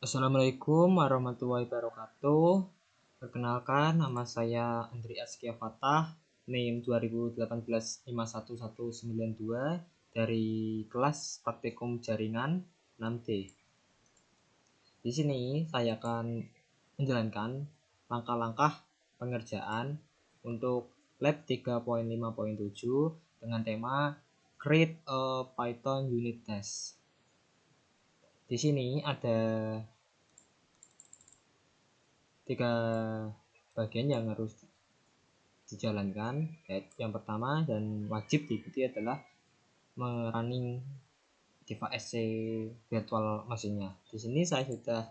Assalamualaikum warahmatullahi wabarakatuh. Perkenalkan, nama saya Andri Askia Fatah, NIM 2018-51192 dari kelas Praktikum Jaringan 6D. Di sini saya akan menjalankan langkah-langkah pengerjaan untuk lab 3.5.7 dengan tema Create a Python Unit Test. Di sini ada 3 bagian yang harus dijalankan. Yang pertama dan wajib diikuti adalah merunning device virtual mesinnya. Di sini saya sudah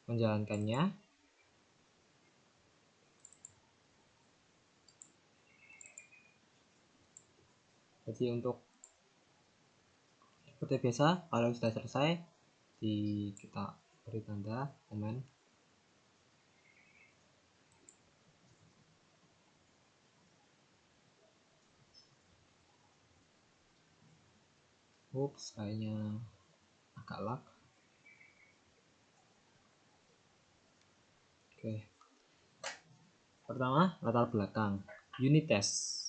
menjalankannya. Jadi untuk seperti biasa, kalau sudah selesai kita beri tanda komen. Kayaknya agak lag. Oke. Pertama, latar belakang. Unit test.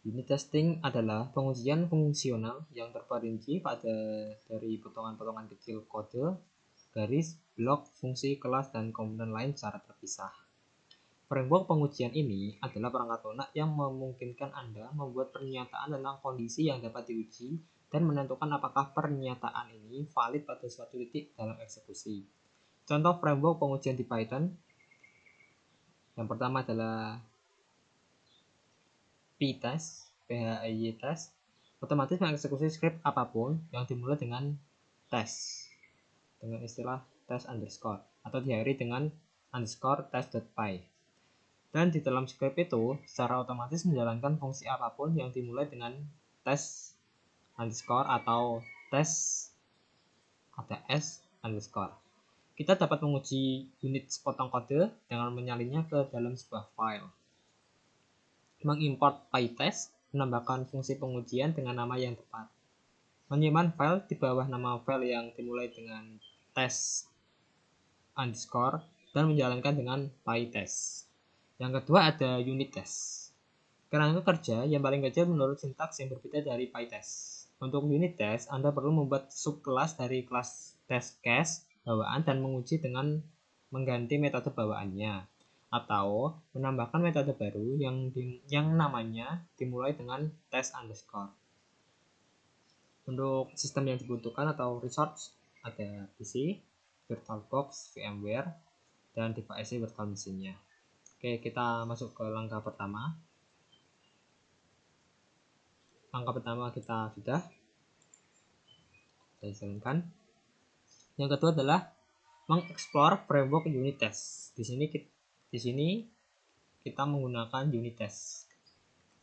Unit testing adalah pengujian fungsional yang terperinci dari potongan-potongan kecil kode, garis, blok, fungsi, kelas, dan komponen lain secara terpisah. Framework pengujian ini adalah perangkat lunak yang memungkinkan Anda membuat pernyataan tentang kondisi yang dapat diuji dan menentukan apakah pernyataan ini valid pada suatu titik dalam eksekusi. Contoh framework pengujian di Python. Yang pertama adalah PyTest, test, otomatis mengeksekusi script apapun yang dimulai dengan test dengan istilah test underscore atau diakhiri dengan underscore test.py. Dan di dalam script itu secara otomatis menjalankan fungsi apapun yang dimulai dengan test underscore atau test ada s underscore. Kita dapat menguji unit sepotong kode dengan menyalinnya ke dalam sebuah file. Mengimport PyTest, menambahkan fungsi pengujian dengan nama yang tepat. Menyimpan file di bawah nama file yang dimulai dengan test underscore dan menjalankan dengan PyTest. Yang kedua ada unit test. Kerangka kerja yang paling kecil menurut sintaks yang berbeda dari PyTest. Untuk unit test, Anda perlu membuat subkelas dari kelas test case bawaan dan menguji dengan mengganti metode bawaannya, atau menambahkan metode baru yang namanya dimulai dengan test underscore. Untuk sistem yang dibutuhkan atau resource ada PC, VirtualBox, VMware, dan device virtual mesinnya. Oke, kita masuk ke langkah pertama. Langkah pertama kita sudah jalankan. Yang kedua adalah mengeksplor framework unit test. Di sini kita menggunakan unit test,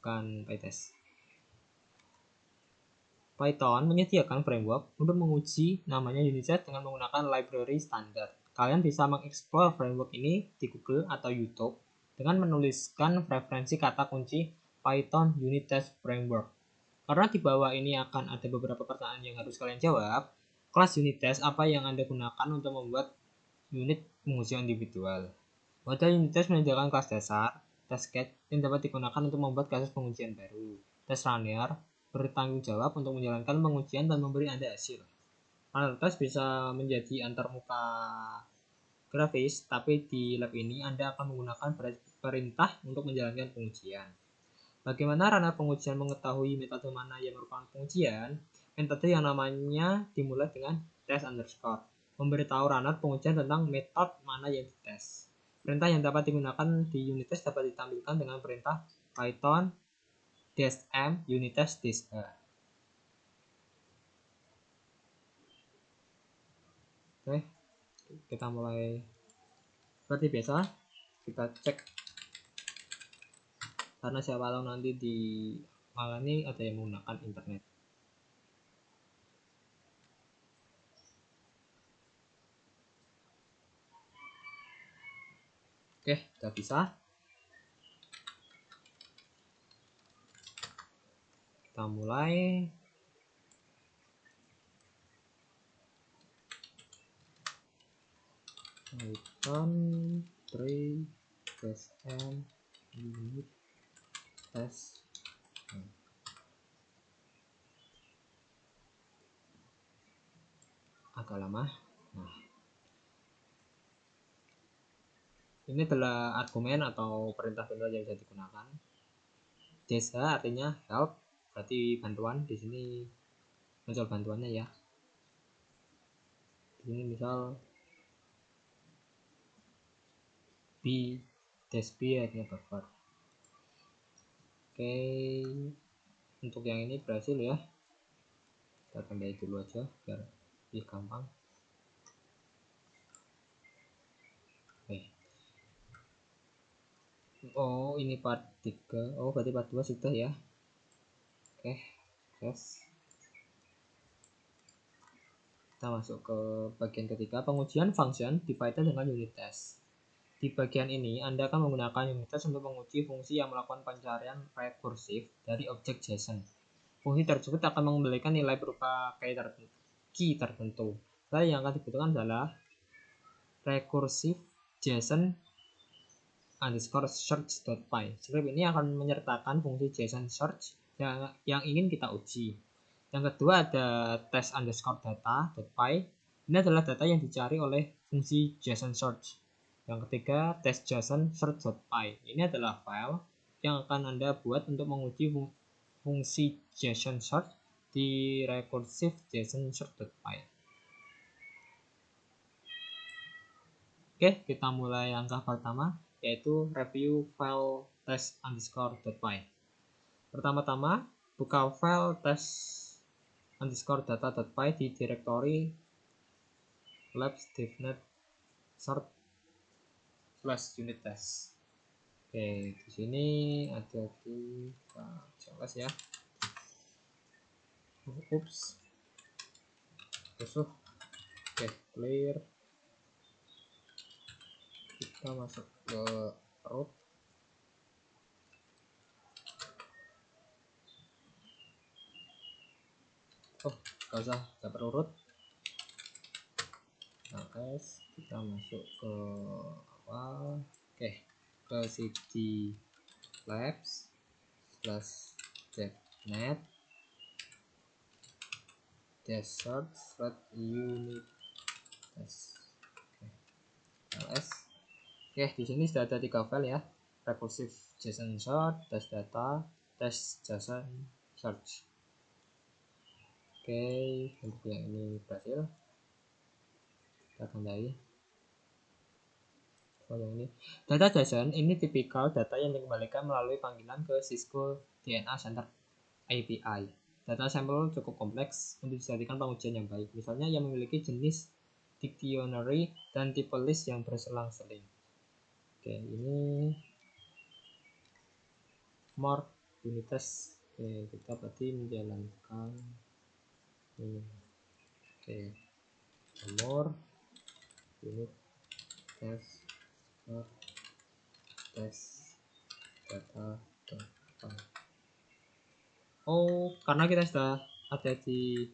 bukan PyTest. Python menyediakan framework untuk menguji namanya unit test dengan menggunakan library standar. Kalian bisa mengeksplor framework ini di Google atau YouTube dengan menuliskan referensi kata kunci Python Unit Test Framework. Karena di bawah ini akan ada beberapa pertanyaan yang harus kalian jawab. Kelas unit test apa yang Anda gunakan untuk membuat unit pengujian individual? Model unit test menyediakan kelas dasar, test case yang dapat digunakan untuk membuat kasus pengujian baru. Test runner bertanggung jawab untuk menjalankan pengujian dan memberi Anda hasil. Runner test bisa menjadi antarmuka grafis, tapi di lab ini Anda akan menggunakan perintah untuk menjalankan pengujian. Bagaimana runner pengujian mengetahui metode mana yang merupakan pengujian? Metode yang namanya dimulai dengan test underscore memberitahu runner pengujian tentang metode mana yang dites. Perintah yang dapat digunakan di unit test dapat ditampilkan dengan perintah Python -m unit test -h. Oke, kita mulai seperti biasa. Kita cek karena siapa tahu nanti di malam ini ada yang menggunakan internet. Oke, sudah bisa. Kita mulai. Python 3 sm unit test. Agak lama. Nah, ini adalah argumen atau perintah-perintah yang bisa digunakan. Desa artinya help, berarti bantuan. Di sini muncul bantuannya ya. Di sini misal b -b artinya buffer. Oke, untuk yang ini berhasil ya. Kita tandai dulu aja biar lebih gampang. Oke. Oh, ini part 3. Oh, berarti part 2 sudah ya. Oke, yes. Kita masuk ke bagian ketiga, pengujian function divided dengan unit test. Di bagian ini, Anda akan menggunakan unit test untuk menguji fungsi yang melakukan pencarian rekursif dari objek JSON. Fungsi tersebut akan mengembalikan nilai berupa key tertentu. Lalu yang akan dibutuhkan adalah recursive JSON underscore search.py. Script ini akan menyertakan fungsi JSON search yang ingin kita uji. Yang kedua ada test underscore data.py. Ini adalah data yang dicari oleh fungsi JSON search. Yang ketiga test JSON search.py. Ini adalah file yang akan Anda buat untuk menguji fungsi JSON search di recursive JSON search.py. Oke, kita mulai langkah pertama, yaitu review file test underscore.py. Pertama-tama, buka file test underscore data.py di direktori labs devnet sort /unit test. Oke, di sini ada di jelas ya. Ups, rusuh. Oke, clear. Kita masuk ke root. Oh, gak usah, gak perlu root. Nah guys, kita masuk ke apa? Oke, ke cd labs /devnet desert unit test. ls. Oke, di sini sudah ada 3 file ya, recursive JSON search, test data, test JSON search. Oke, untuk yang ini berhasil. Kita tandai. Oh, yang ini data JSON ini tipikal data yang dikembalikan melalui panggilan ke Cisco DNA Center API. Data sampel cukup kompleks untuk dijadikan pengujian yang baik. Misalnya yang memiliki jenis dictionary dan tipe list yang berselang-seling. Oke, ini more unit test. Oke, kita berarti menjalankan ini. Oke, more unit test test data. Oh, karena kita sudah ada di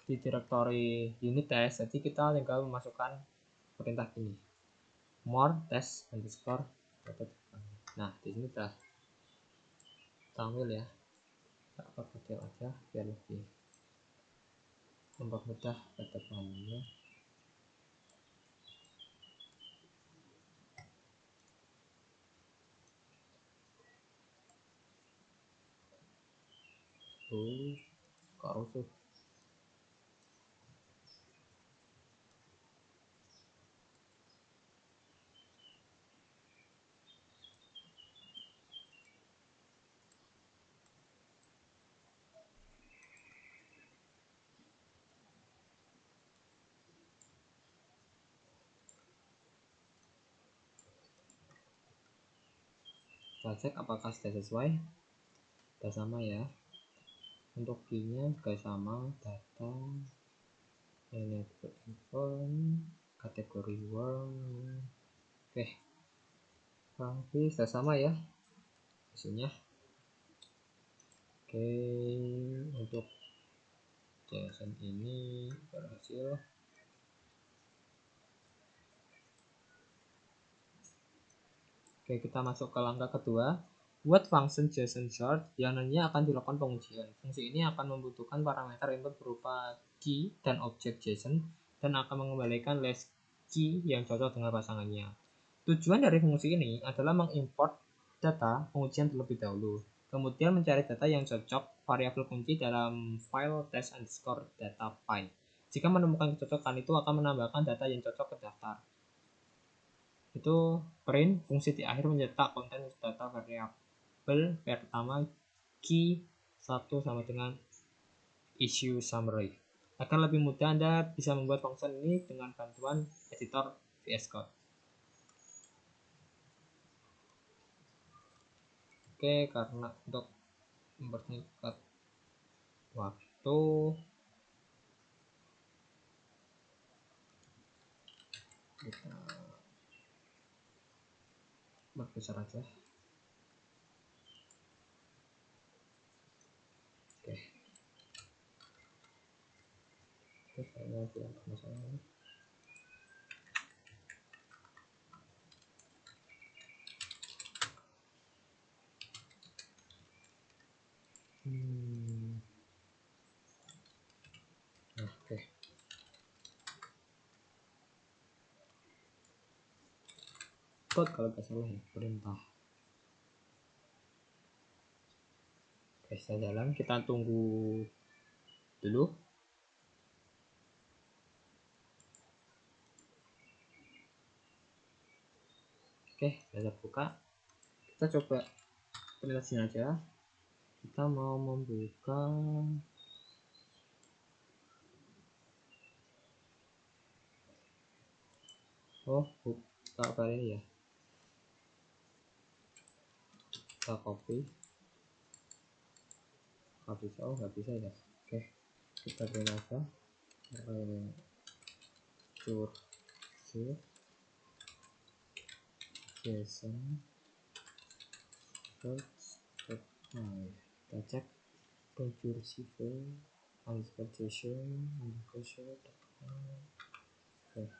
direktori unit test, jadi kita tinggal memasukkan perintah ini, more test underscore data. Nah, di sini sudah tampil ya. Kita kecil aja biar lebih mempermudah kedepannya. Kok rusuh. Kita cek apakah sudah sesuai. Sudah sama ya. Untuk key-nya juga sama, data network info, kategori world. Oke, berarti sudah sama ya isinya. Oke, untuk JSON ini berhasil. Oke, kita masuk ke langkah kedua. Buat function JSON short yang nantinya akan dilakukan pengujian. Fungsi ini akan membutuhkan parameter input berupa key dan objek JSON dan akan mengembalikan list key yang cocok dengan pasangannya. Tujuan dari fungsi ini adalah mengimport data pengujian terlebih dahulu, kemudian mencari data yang cocok variabel kunci dalam file test_data file. Jika menemukan kecocokan, itu akan menambahkan data yang cocok ke daftar. Itu print, fungsi di akhir mencetak konten data variabel pertama key 1 sama dengan issue summary. Agar lebih mudah, Anda bisa membuat function ini dengan bantuan editor VS Code. Oke, karena untuk mempersingkat waktu, kita berbesar aja. Oke, saya tidak masalah ini. Oke. Code kalau nggak salah ya, perintah. Oke, saya jalan, kita tunggu dulu. Oke, saya buka. Kita coba presentasinya aja. Kita mau membuka buka apa ini ya, kita copy, nggak bisa, nggak bisa ya. Oke, kita pilih aja recursive JSON search. Nah, kita cek recursive underscore JSON underscore search. Oke,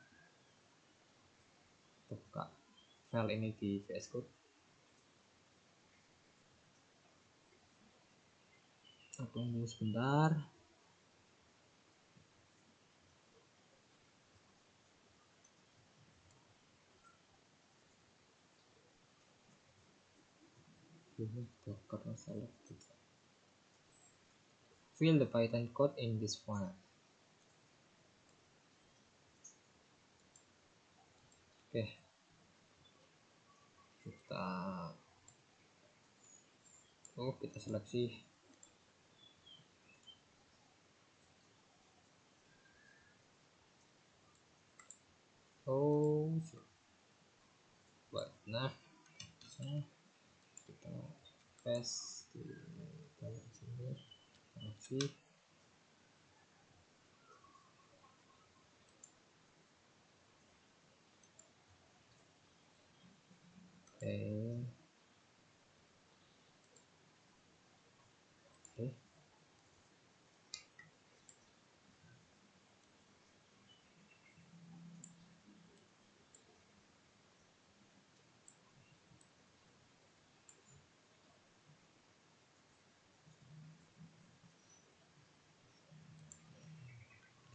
kita buka file ini di VS Code. Kita tunggu sebentar. Docker select. Fill the Python code in this file. Oke, kita seleksi. Nah, kita paste di dalam sini, seleksi. Oke.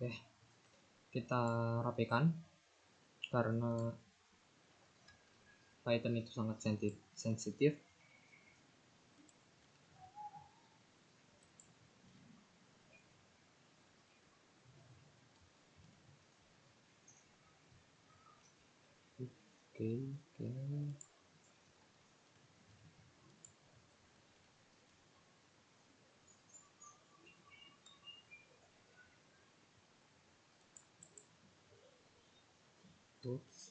Oke, kita rapikan karena Python itu sangat sensitif. Oke. Oops.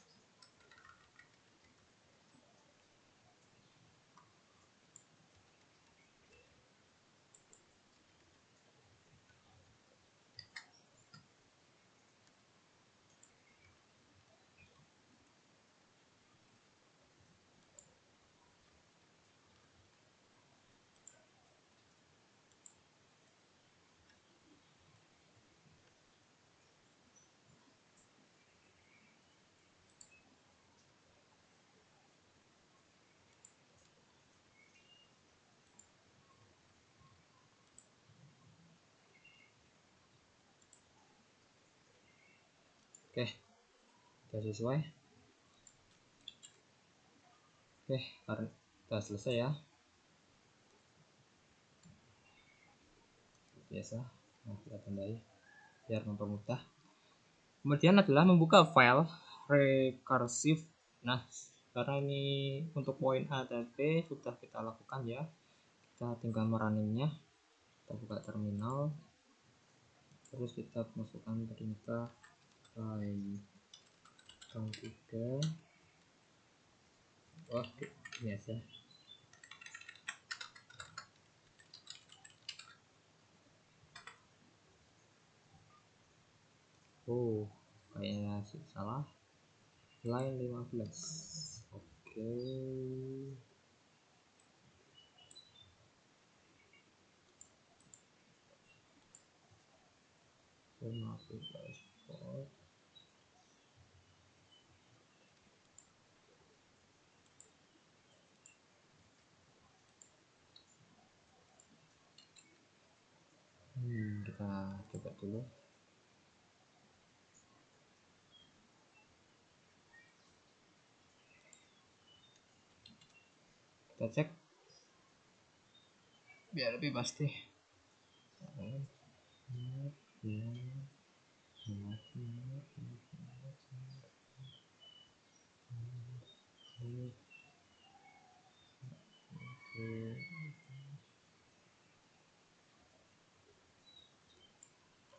Oke, sudah sesuai. Oke, karena sudah selesai ya. Biasa, nah, kita tandai biar mempermudah. Kemudian adalah membuka file recursive. Nah, karena ini untuk poin A dan B sudah kita lakukan ya, kita tinggal merunningnya. Kita buka terminal, terus kita masukkan perintah Python 3. Wah, biasa. Oh, kayaknya salah. Line 15. Oke. Kita coba dulu. Kita cek biar lebih pasti.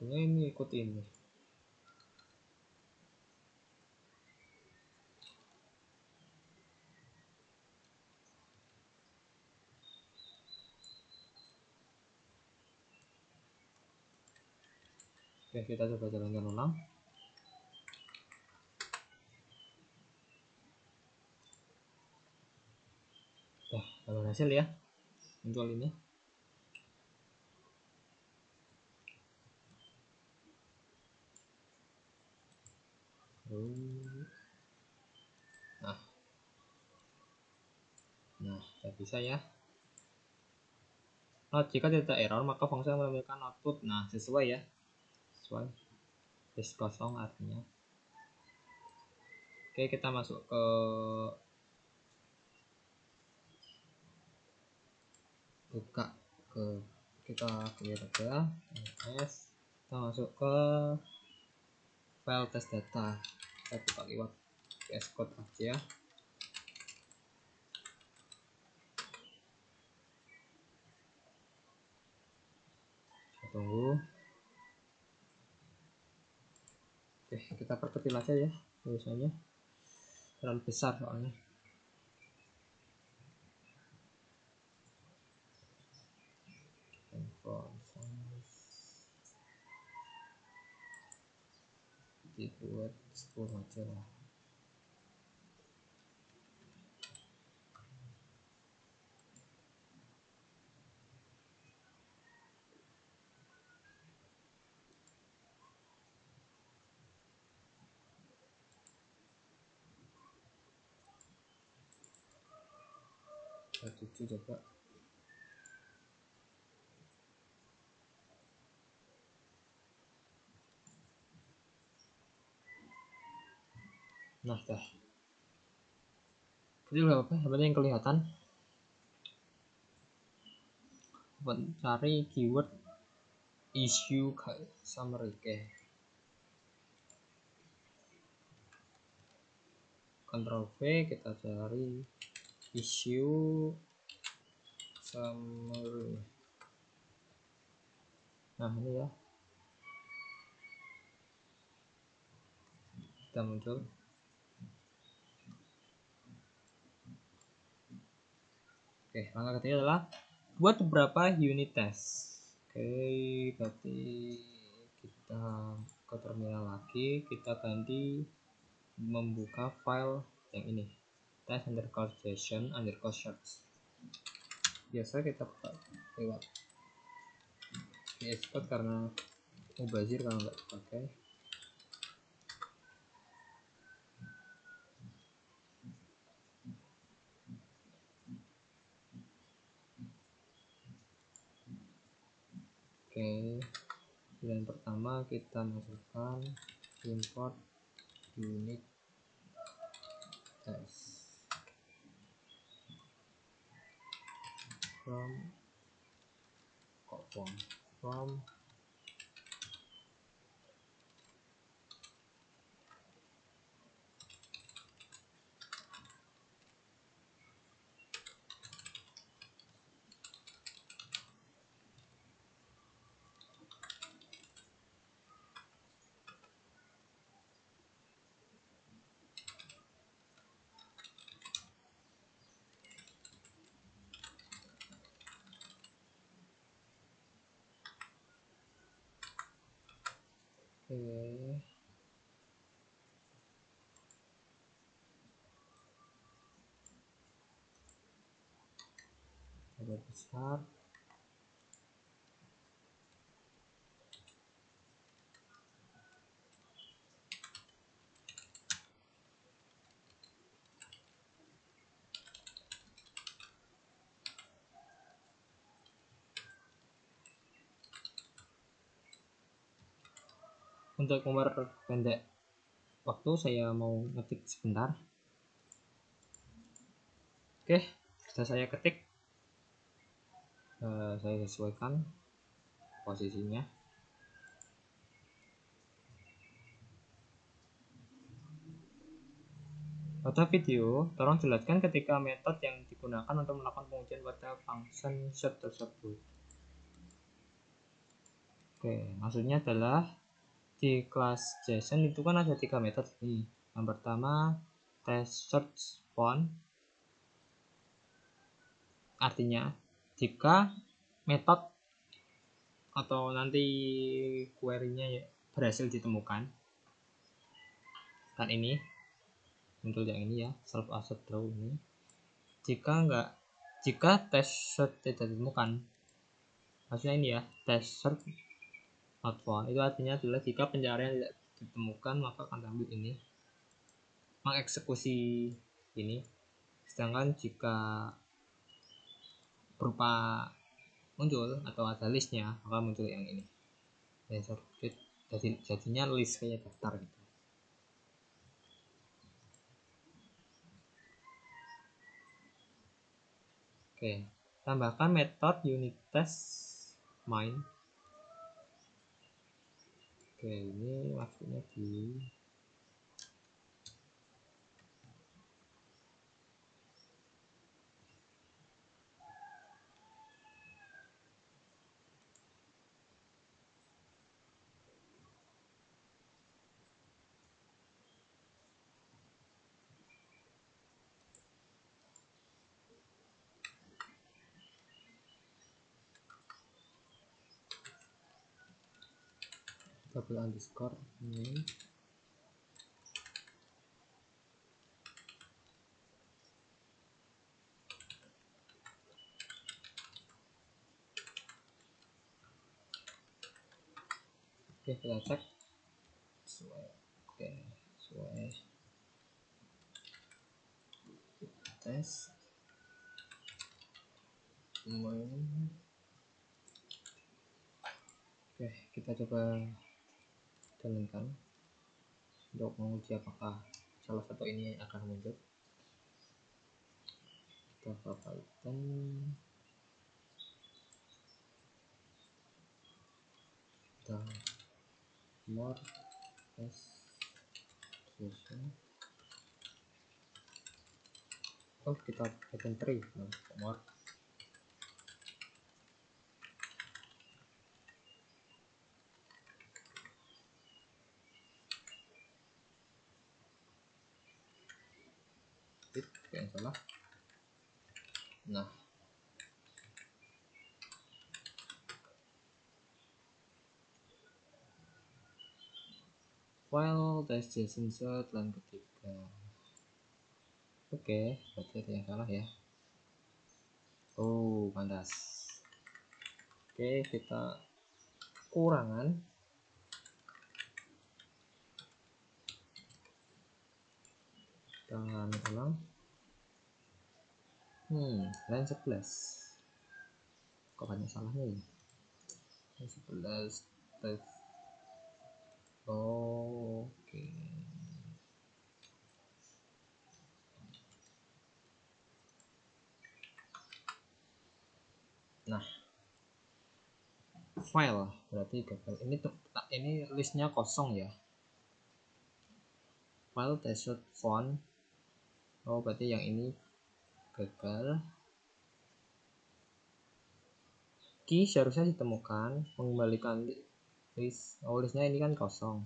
Ini ikut ini. Oke, kita coba jalankan ulang. Nah, kalau hasil ya muncul ini. Nah, tidak bisa ya. Nah, jika tidak error maka fungsi menampilkan output. Nah, sesuai ya, sesuai. Disk kosong artinya. Oke, kita masuk ke buka ke kita clear aja s, kita masuk ke file test data, kita buka lewat VS Code aja. Kita tunggu. Oke, kita perkecil aja ya tulisannya, terlalu besar soalnya. Dibuat 10 aja lah. Kita 7 coba. Nah, dah. Jadi berapa apa? Yang penting kelihatan. Cari keyword issue summary. Oke. Ctrl V, kita cari issue summary. Nah, ini ya. Kita muncul. Oke, langkah ketiga adalah buat beberapa unit test. Oke, berarti kita ke terminal lagi, kita ganti membuka file yang ini, test underscore session underscore search. Biasa kita buka lewat VS Code karena mubazir kalau nggak dipakai. Oke, pilihan pertama kita masukkan import unit test from besar. Untuk memperpendek waktu, saya mau ngetik sebentar. Oke, sudah saya ketik. Saya sesuaikan posisinya. Pada video, tolong jelaskan ketika metode yang digunakan untuk melakukan pengujian pada function set tersebut. Oke, maksudnya adalah di kelas JSON itu kan ada 3 metode ini. Yang pertama, test search font. Artinya, jika metode atau nanti query-nya berhasil ditemukan, kan ini muncul yang ini ya, self asset draw ini. Jika test search tidak ditemukan, maksudnya ini ya, test search not found, itu artinya adalah jika pencarian tidak ditemukan maka akan tampil ini mengeksekusi ini. Sedangkan jika berupa muncul atau ada listnya maka muncul yang ini, jadinya list kayak daftar gitu. Oke, tambahkan metode unit test main. Oke, ini maksudnya di double underscore ini. Oke, kita cek sesuai. Oke, sesuai tes main. Oke, kita coba jalankan untuk menguji apakah salah satu ini akan muncul. Kita ke Python, kita more test session. Oh, kita Python 3 more. Yang salah. Nah, file test.json line ketiga. Oke, berarti ada yang salah ya. Oh, pantas. Oke, kita kurangan. Kita ulang. Line 11. Kok banyak salahnya ya? Line 11 test. Oke. Nah, file berarti gagal. Ini listnya kosong ya. File desert font. Oh, berarti yang ini gagal. Key seharusnya ditemukan, mengembalikan list. Oh, listnya ini kan kosong.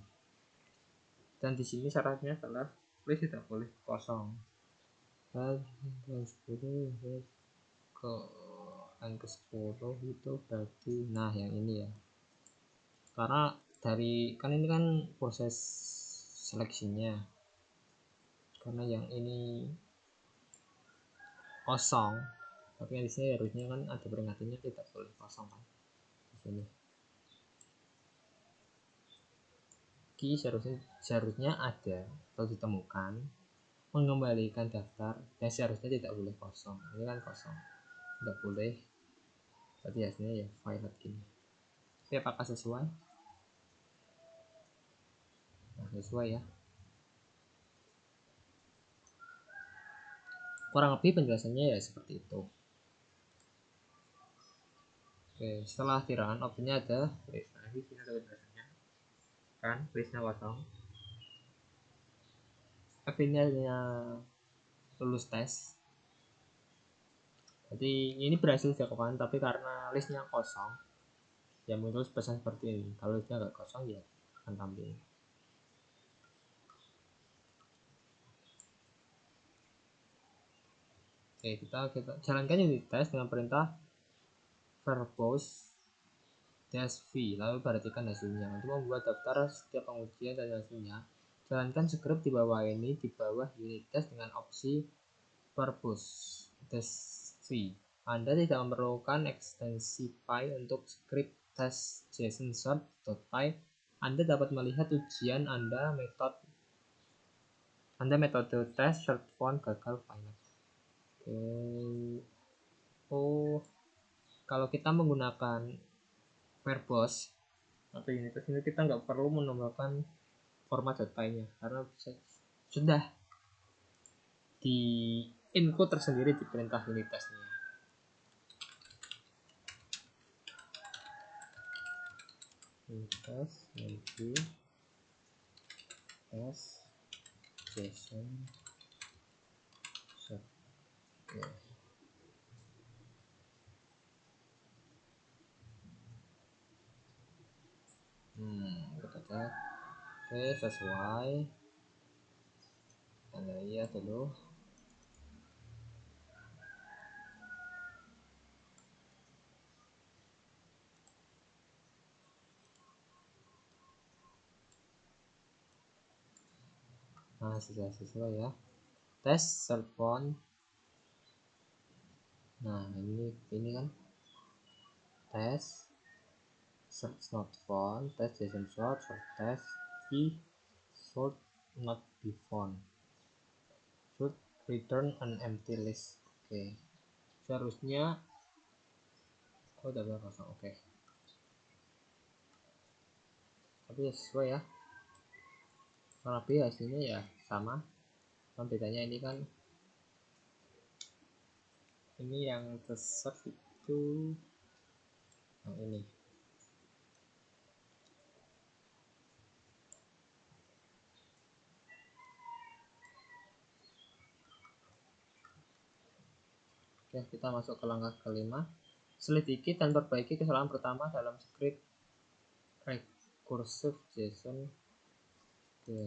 Dan di sini syaratnya adalah list tidak boleh kosong. Dan ke yang ke 10 itu berarti nah yang ini ya, karena dari kan ini kan proses seleksinya, karena yang ini kosong tapi yang di sini harusnya kan ada peringatannya tidak boleh kosong kan di sini. Key seharusnya ada atau ditemukan, mengembalikan daftar, dan seharusnya tidak boleh kosong. Ini kan kosong, tidak boleh, berarti hasilnya ya violet gini. Oke, apakah sesuai? Nah, sesuai ya. Kurang lebih penjelasannya ya seperti itu. Oke, setelah tirangan opsinya ada list. Nah, ini sini ada penjelasannya kan, listnya kosong. F-nya lulus tes, jadi ini berhasil dilakukan, tapi karena listnya kosong ya muncul pesan seperti ini. Kalau listnya nggak kosong ya akan tampil. Oke, kita jalankan unit test dengan perintah verbose -v, lalu perhatikan hasilnya. Untuk membuat daftar setiap pengujian dan hasilnya, jalankan script di bawah ini, di bawah unit test dengan opsi verbose -v. Anda tidak memerlukan ekstensi py untuk script test JSON-sort.py. Anda dapat melihat ujian Anda metode test short font gagal pilot. Oh, kalau kita menggunakan verbose atau unit test ini kita nggak perlu menambahkan format datanya karena sudah di input tersendiri di perintah unit testnya. Unit test nanti test JSON set. Kita cek. Oke, sesuai. Ada iya dulu. Nah, sudah sesuai ya. Tes short font. Nah, ini kan tes search not found, tes JSON sort, tes sort not be found, should return an empty list. Oke, seharusnya udah kosong. Oke, tapi sesuai ya, tapi hasilnya ya sama. Kan bedanya ini kan ini yang tersert itu yang ini. Oke, kita masuk ke langkah kelima. Selidiki dan perbaiki kesalahan pertama dalam script recursive JSON. Oke,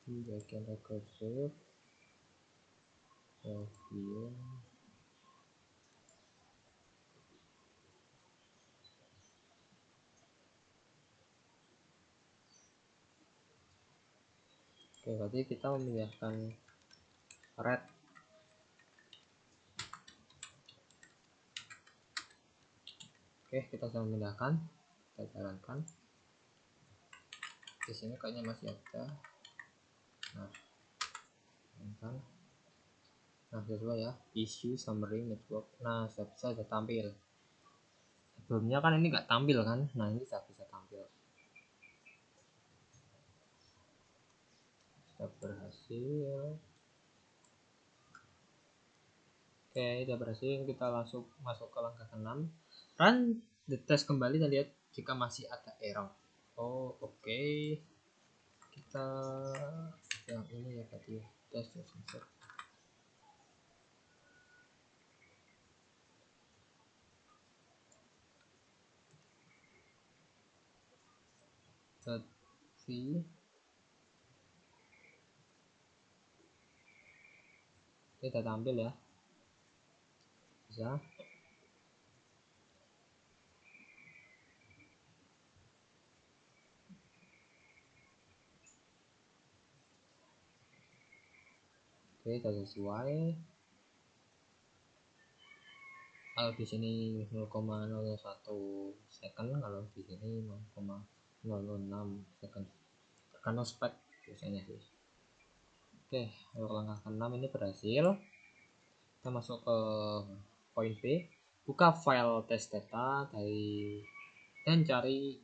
di bagian recursive review. Oke, berarti kita memindahkan red. Oke, kita sudah memindahkan. Kita jalankan. Di sini kayaknya masih ada. Nah, jalankan. Nah, sesuai ya. Issue summary network. Nah, sudah tampil. Sebelumnya kan ini nggak tampil kan? Nah, ini bisa tampil. Sudah berhasil. Oke, udah berhasil. Kita langsung masuk ke langkah ke-6. Run the test kembali dan lihat jika masih ada error. Oh, oke. Kita yang ini ya tadi ya, test sensor. Tapi kita tampil ya, bisa. Oke, kita sesuai. Kalau di sini 0,01 second, kalau di sini 0,006 second, karena spek biasanya sih. Oke, untuk langkah ke-6 ini berhasil. Kita masuk ke poin B, buka file test data dari dan cari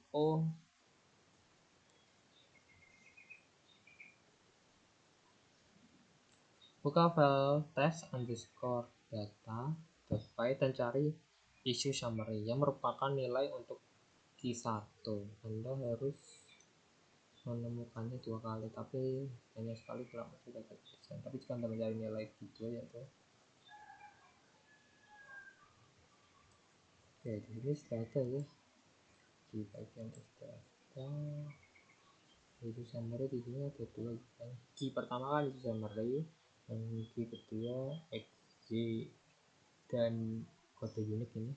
buka file test underscore data.py dan cari issue summary yang merupakan nilai untuk Q1. Anda harus menemukannya 2 kali, tapi hanya sekali tidak dapat persen. Tapi jika Anda mencari nilai gitu ya tuh. Oke, di sini sudah ada ya, di bagian test data. Issue summary di sini ada 2 kan. Key pertama kan issue summary, dan key kedua XZ dan kode unik ini.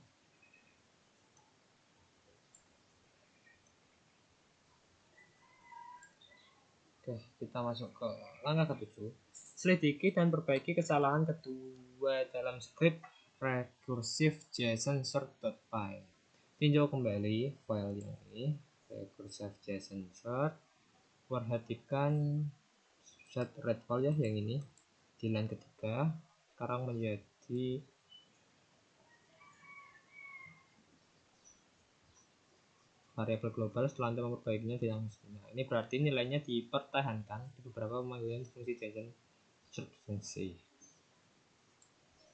Oke, kita masuk ke langkah ke-7. Selidiki dan perbaiki kesalahan kedua dalam script recursive JSON search.py. Tinjau kembali file yang ini, recursive JSON search. Perhatikan set readval ya, yang ini di line ketiga sekarang menjadi variabel global setelah Anda memperbaikinya di yang sebelumnya. Ini berarti nilainya dipertahankan di beberapa pemanggilan fungsi JSON search fungsi.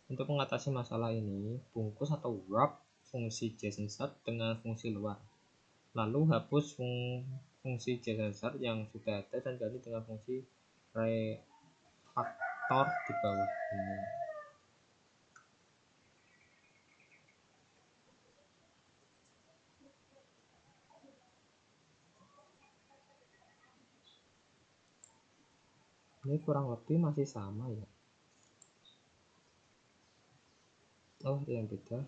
Untuk mengatasi masalah ini, bungkus atau wrap fungsi JSON search dengan fungsi luar. Lalu hapus fungsi JSON search yang sudah ada dan ganti dengan fungsi refactor di bawah ini. Ini kurang lebih masih sama ya. Oh, ada yang beda.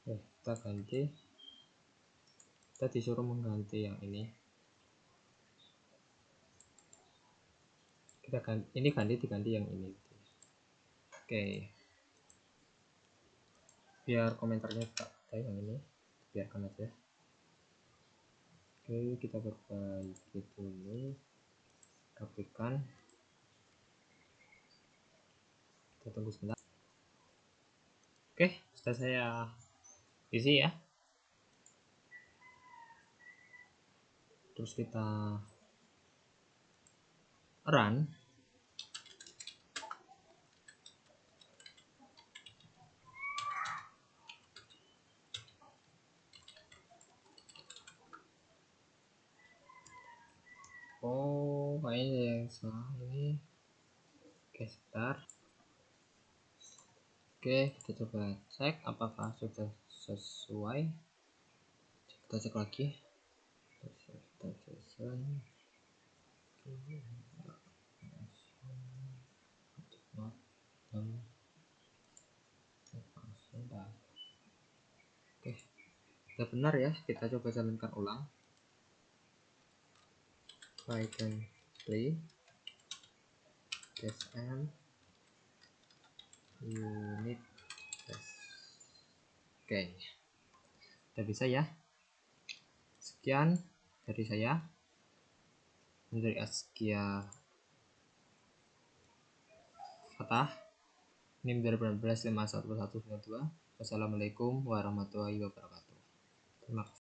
Kita ganti. Kita disuruh mengganti yang ini. Kita ganti, ini diganti yang ini. Oke. Biar komentarnya tak ada yang ini, biarkan aja. Oke, kita perbaiki dulu, rapikan. Kita tunggu sebentar. Oke, sudah saya isi ya. Terus kita run. Oh, kayaknya yang salah ini. Oke, sebentar. Oke, kita coba cek apakah sudah sesuai. Kita cek lagi. Kita JSON. Oke, sudah benar ya. Kita coba jalankan ulang. Python play tsm unit test. Oke, sudah bisa ya. Sekian dari saya, dari Askia Fatah, NIM 2018 51192. Wassalamualaikum warahmatullahi wabarakatuh. Terima kasih.